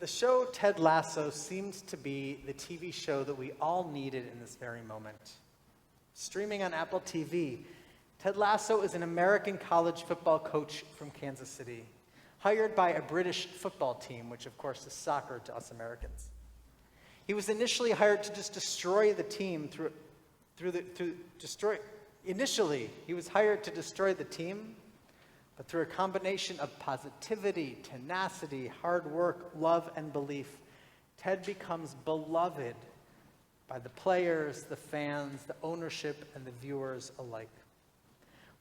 The show Ted Lasso seems to be the TV show that we all needed in this very moment. Streaming on Apple TV, Ted Lasso is an American college football coach from Kansas City, hired by a British football team, which of course is soccer to us Americans. He was initially hired to just destroy the team Initially, he was hired to destroy the team, but through a combination of positivity, tenacity, hard work, love, and belief, Ted becomes beloved by the players, the fans, the ownership, and the viewers alike.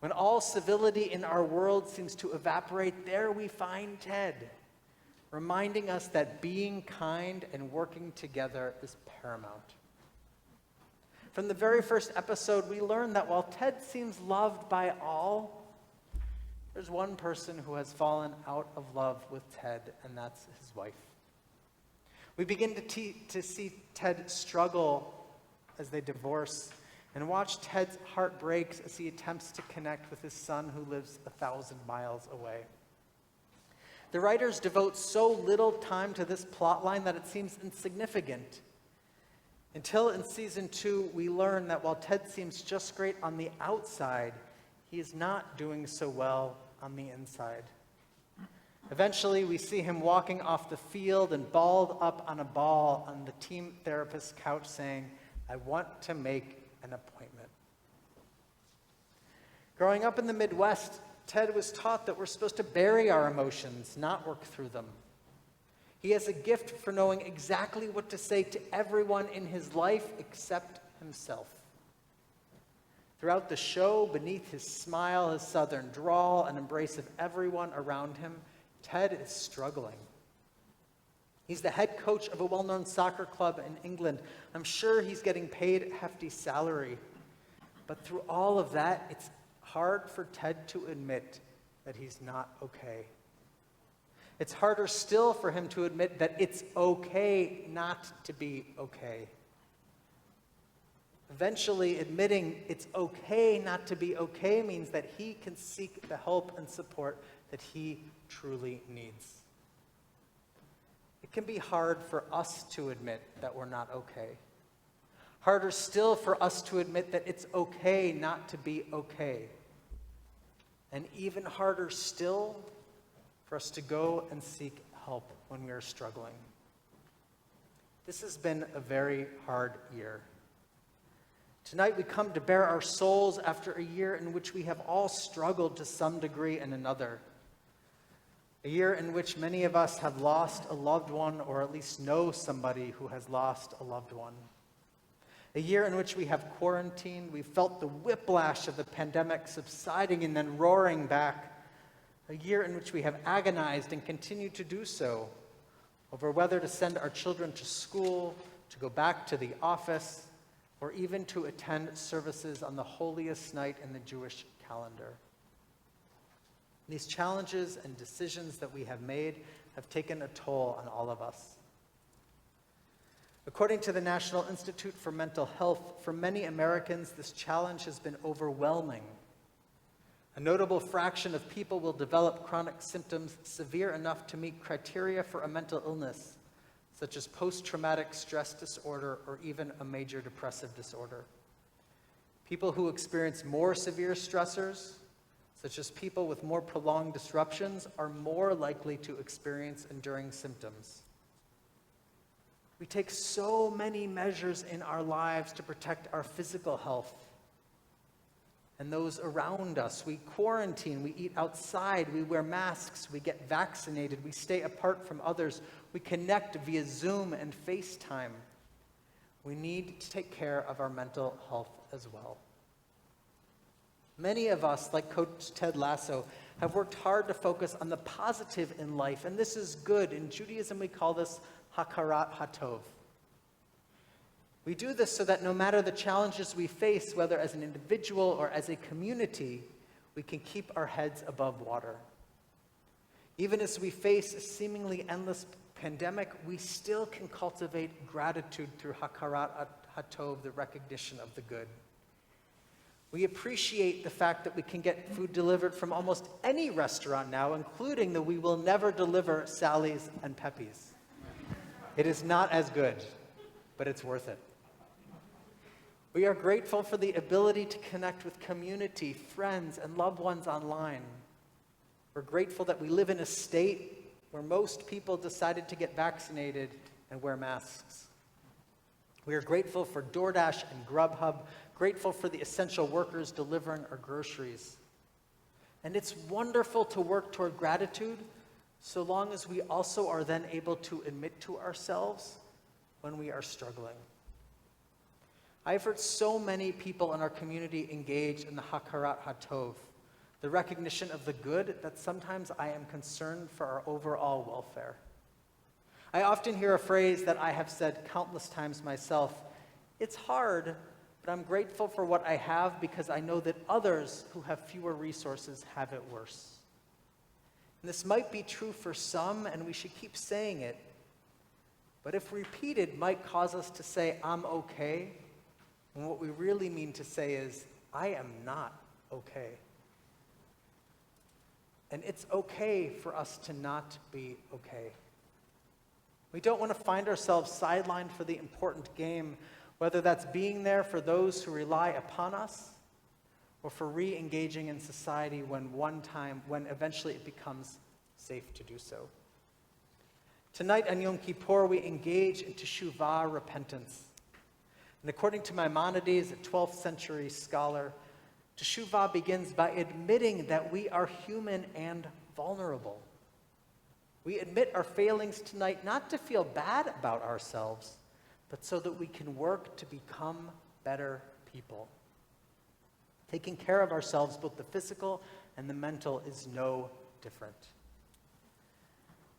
When all civility in our world seems to evaporate, there we find Ted, reminding us that being kind and working together is paramount. From the very first episode, we learn that while Ted seems loved by all, there's one person who has fallen out of love with Ted, and that's his wife. We begin to see Ted struggle as they divorce and watch Ted's heart break as he attempts to connect with his son who lives 1,000 miles away. The writers devote so little time to this plot line that it seems insignificant. Until in season 2, we learn that while Ted seems just great on the outside, he is not doing so well on the inside. Eventually, we see him walking off the field and balled up on a ball on the team therapist's couch saying, "I want to make an appointment." Growing up in the Midwest, Ted was taught that we're supposed to bury our emotions, not work through them. He has a gift for knowing exactly what to say to everyone in his life except himself. Throughout the show, beneath his smile, his southern drawl, and embrace of everyone around him, Ted is struggling. He's the head coach of a well-known soccer club in England. I'm sure he's getting paid a hefty salary. But through all of that, it's hard for Ted to admit that he's not okay. It's harder still for him to admit that it's okay not to be okay. Eventually, admitting it's okay not to be okay means that he can seek the help and support that he truly needs. It can be hard for us to admit that we're not okay. Harder still for us to admit that it's okay not to be okay. And even harder still for us to go and seek help when we are struggling. This has been a very hard year. Tonight we come to bare our souls after a year in which we have all struggled to some degree and another. A year in which many of us have lost a loved one or at least know somebody who has lost a loved one. A year in which we have quarantined, we've felt the whiplash of the pandemic subsiding and then roaring back. A year in which we have agonized and continue to do so over whether to send our children to school, to go back to the office, or even to attend services on the holiest night in the Jewish calendar. These challenges and decisions that we have made have taken a toll on all of us. According to the National Institute for Mental Health, for many Americans, this challenge has been overwhelming. A notable fraction of people will develop chronic symptoms severe enough to meet criteria for a mental illness, such as post-traumatic stress disorder or even a major depressive disorder. People who experience more severe stressors, such as people with more prolonged disruptions, are more likely to experience enduring symptoms. We take so many measures in our lives to protect our physical health and those around us. We quarantine, we eat outside, we wear masks, we get vaccinated, we stay apart from others, we connect via Zoom and FaceTime. We need to take care of our mental health as well. Many of us, like Coach Ted Lasso, have worked hard to focus on the positive in life, and this is good. In Judaism, we call this hakarat hatov. We do this so that no matter the challenges we face, whether as an individual or as a community, we can keep our heads above water. Even as we face a seemingly endless pandemic, we still can cultivate gratitude through hakarat hatov, the recognition of the good. We appreciate the fact that we can get food delivered from almost any restaurant now, including the We Will Never Deliver Sally's and Pepe's. It is not as good, but it's worth it. We are grateful for the ability to connect with community, friends, and loved ones online. We're grateful that we live in a state where most people decided to get vaccinated and wear masks. We are grateful for DoorDash and Grubhub, grateful for the essential workers delivering our groceries. And it's wonderful to work toward gratitude so long as we also are then able to admit to ourselves when we are struggling. I've heard so many people in our community engage in the hakarat hatov, the recognition of the good, that sometimes I am concerned for our overall welfare. I often hear a phrase that I have said countless times myself: it's hard, but I'm grateful for what I have because I know that others who have fewer resources have it worse. And this might be true for some, and we should keep saying it, but if repeated, might cause us to say, I'm okay, and what we really mean to say is, I am not okay. And it's okay for us to not be okay. We don't want to find ourselves sidelined for the important game, whether that's being there for those who rely upon us, or for re-engaging in society when eventually it becomes safe to do so. Tonight on Yom Kippur, we engage in teshuvah, repentance. And according to Maimonides, a 12th century scholar, teshuvah begins by admitting that we are human and vulnerable. We admit our failings tonight not to feel bad about ourselves, but so that we can work to become better people. Taking care of ourselves, both the physical and the mental, is no different.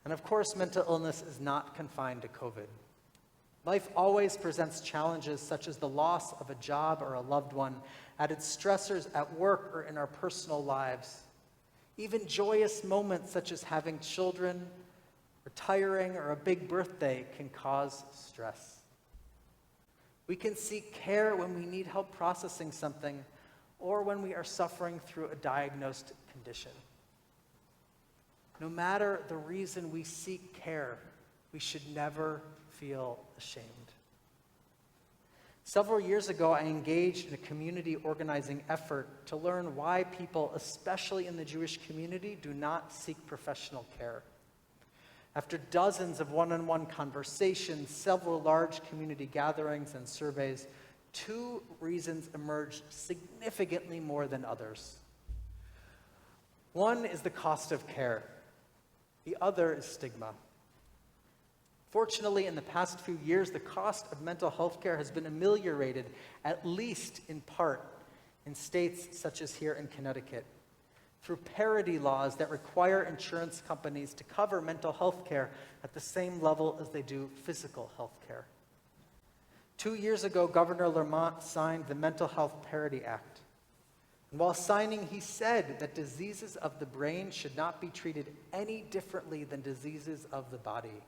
And of course, mental illness is not confined to COVID. Life always presents challenges such as the loss of a job or a loved one, added stressors at work or in our personal lives. Even joyous moments such as having children, retiring, or a big birthday can cause stress. We can seek care when we need help processing something or when we are suffering through a diagnosed condition. No matter the reason we seek care, we should never feel ashamed. Several years ago, I engaged in a community organizing effort to learn why people, especially in the Jewish community, do not seek professional care. After dozens of one-on-one conversations, several large community gatherings, and surveys, 2 reasons emerged significantly more than others. One is the cost of care. The other is stigma. Fortunately, in the past few years, the cost of mental health care has been ameliorated, at least in part, in states such as here in Connecticut, through parity laws that require insurance companies to cover mental health care at the same level as they do physical health care. 2 years ago, Governor Lamont signed the Mental Health Parity Act. And while signing, he said that diseases of the brain should not be treated any differently than diseases of the body.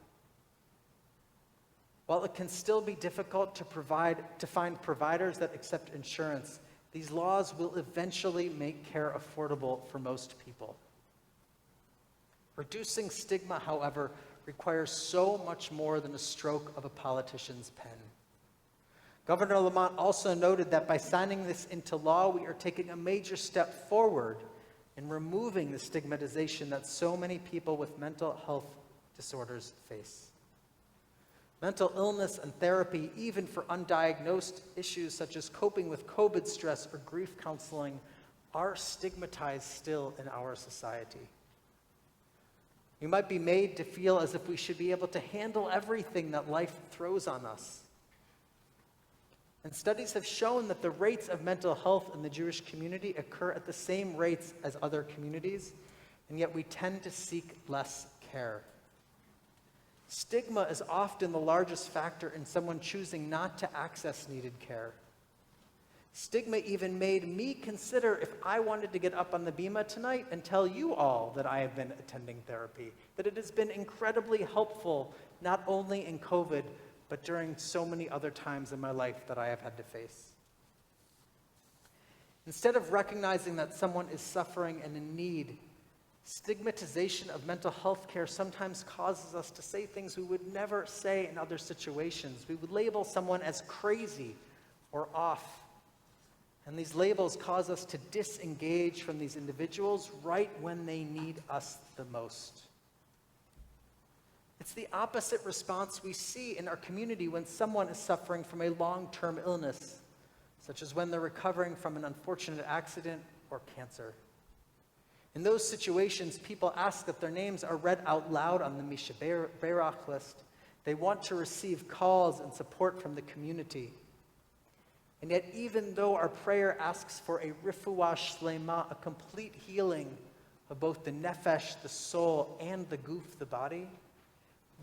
While it can still be difficult to find providers that accept insurance, these laws will eventually make care affordable for most people. Reducing stigma, however, requires so much more than a stroke of a politician's pen. Governor Lamont also noted that by signing this into law, we are taking a major step forward in removing the stigmatization that so many people with mental health disorders face. Mental illness and therapy, even for undiagnosed issues such as coping with COVID stress or grief counseling, are stigmatized still in our society. We might be made to feel as if we should be able to handle everything that life throws on us. And studies have shown that the rates of mental health in the Jewish community occur at the same rates as other communities, and yet we tend to seek less care. Stigma is often the largest factor in someone choosing not to access needed care. Stigma even made me consider if I wanted to get up on the bima tonight and tell you all that I have been attending therapy, that it has been incredibly helpful, not only in COVID, but during so many other times in my life that I have had to face. Instead of recognizing that someone is suffering and in need, Stigmatization of mental health care sometimes causes us to say things we would never say in other situations. We would label someone as crazy or off. And these labels cause us to disengage from these individuals right when they need us the most. It's the opposite response we see in our community when someone is suffering from a long-term illness, such as when they're recovering from an unfortunate accident or cancer. In those situations, people ask that their names are read out loud on the Mishaberach list. They want to receive calls and support from the community. And yet, even though our prayer asks for a refuah shlema, a complete healing of both the nefesh, the soul, and the guf, the body,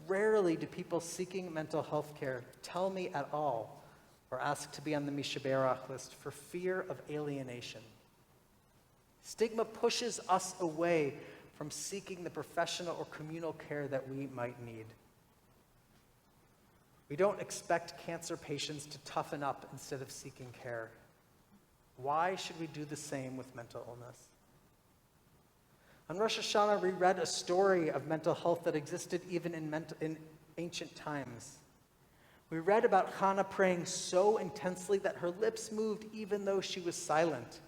rarely do people seeking mental health care tell me at all or ask to be on the Mishaberach list for fear of alienation. Stigma pushes us away from seeking the professional or communal care that we might need. We don't expect cancer patients to toughen up instead of seeking care. Why should we do the same with mental illness? On Rosh Hashanah, we read a story of mental health that existed even in ancient times. We read about Hannah praying so intensely that her lips moved even though she was silent.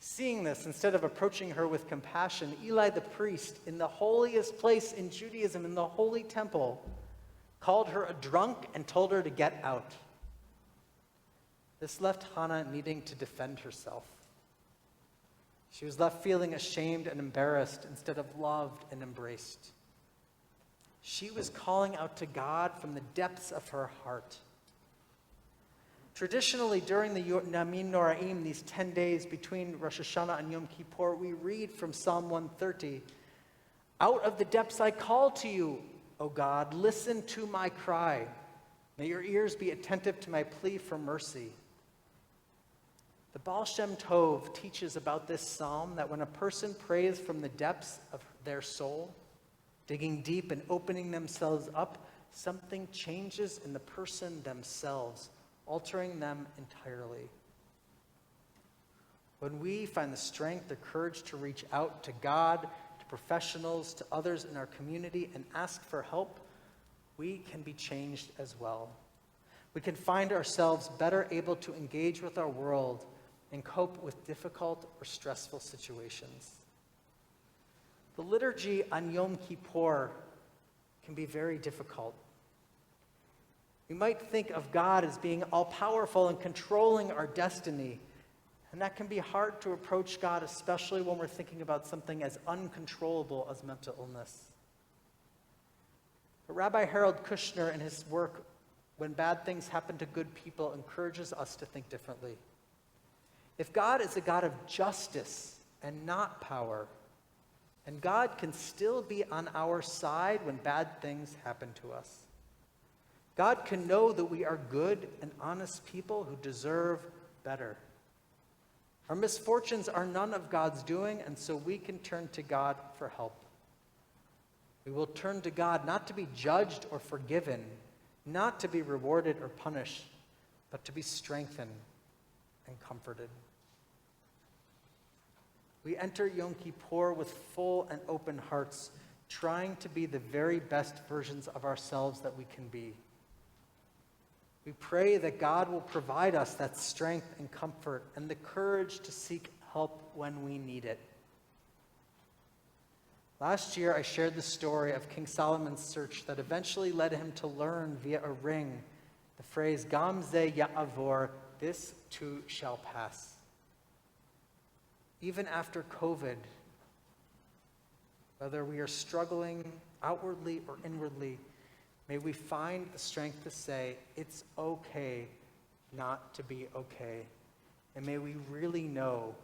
Seeing this, instead of approaching her with compassion, Eli the priest, in the holiest place in Judaism, in the holy temple, called her a drunk and told her to get out. This left Hannah needing to defend herself. She was left feeling ashamed and embarrassed instead of loved and embraced. She was calling out to God from the depths of her heart. Traditionally, during the Yamim Noraim, these 10 days between Rosh Hashanah and Yom Kippur, we read from Psalm 130, "Out of the depths I call to you, O God, listen to my cry. May your ears be attentive to my plea for mercy." The Baal Shem Tov teaches about this psalm that when a person prays from the depths of their soul, digging deep and opening themselves up, something changes in the person themselves, altering them entirely. When we find the strength or courage to reach out to God, to professionals, to others in our community, and ask for help, we can be changed as well. We can find ourselves better able to engage with our world and cope with difficult or stressful situations. The liturgy on Yom Kippur can be very difficult. We might think of God as being all-powerful and controlling our destiny, and that can be hard to approach God, especially when we're thinking about something as uncontrollable as mental illness. But Rabbi Harold Kushner, in his work, When Bad Things Happen to Good People, encourages us to think differently. If God is a God of justice and not power, and God can still be on our side when bad things happen to us. God can know that we are good and honest people who deserve better. Our misfortunes are none of God's doing, and so we can turn to God for help. We will turn to God not to be judged or forgiven, not to be rewarded or punished, but to be strengthened and comforted. We enter Yom Kippur with full and open hearts, trying to be the very best versions of ourselves that we can be. We pray that God will provide us that strength and comfort and the courage to seek help when we need it. Last year, I shared the story of King Solomon's search that eventually led him to learn via a ring the phrase, Gam ze ya'avor, this too shall pass. Even after COVID, whether we are struggling outwardly or inwardly, may we find the strength to say, it's okay not to be okay. And may we really know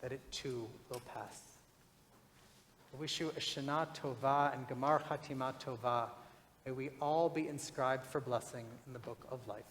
that it too will pass. I wish you a Shana Tova and Gemar Chatima Tova. May we all be inscribed for blessing in the book of life.